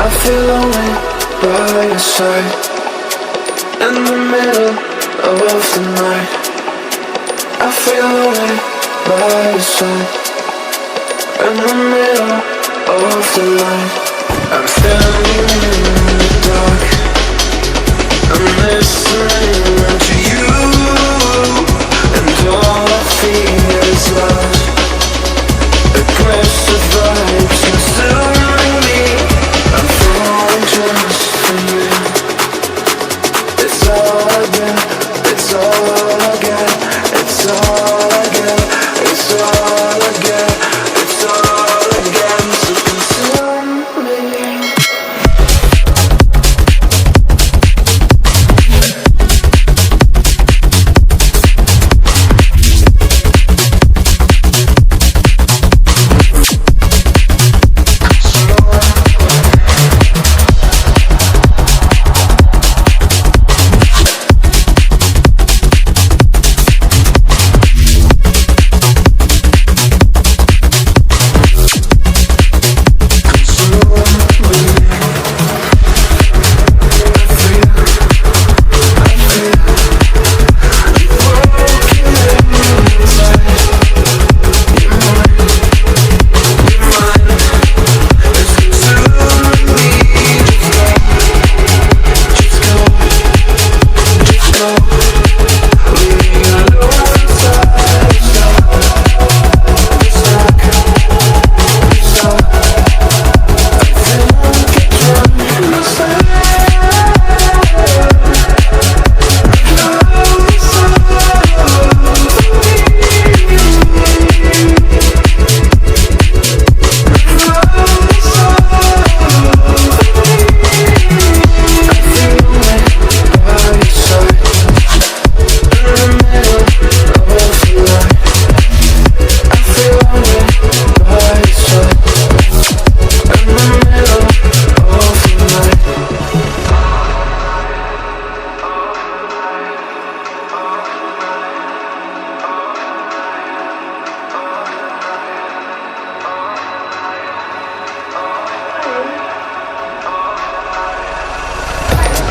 I feel lonely by your side. In the middle of the night, I feel lonely by your side. In the middle of the light, I'm standing in the dark. I'm listening to you, and all I feel is love. Aggressive vibes consuming me. I'm falling just for you. It's all I get, it's all I get, it's all I get, it's all I get, it's all I get. So consume me.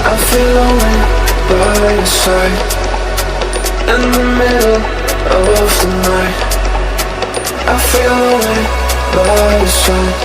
I feel lonely by your side. In the middle of the night, I feel lonely by your side.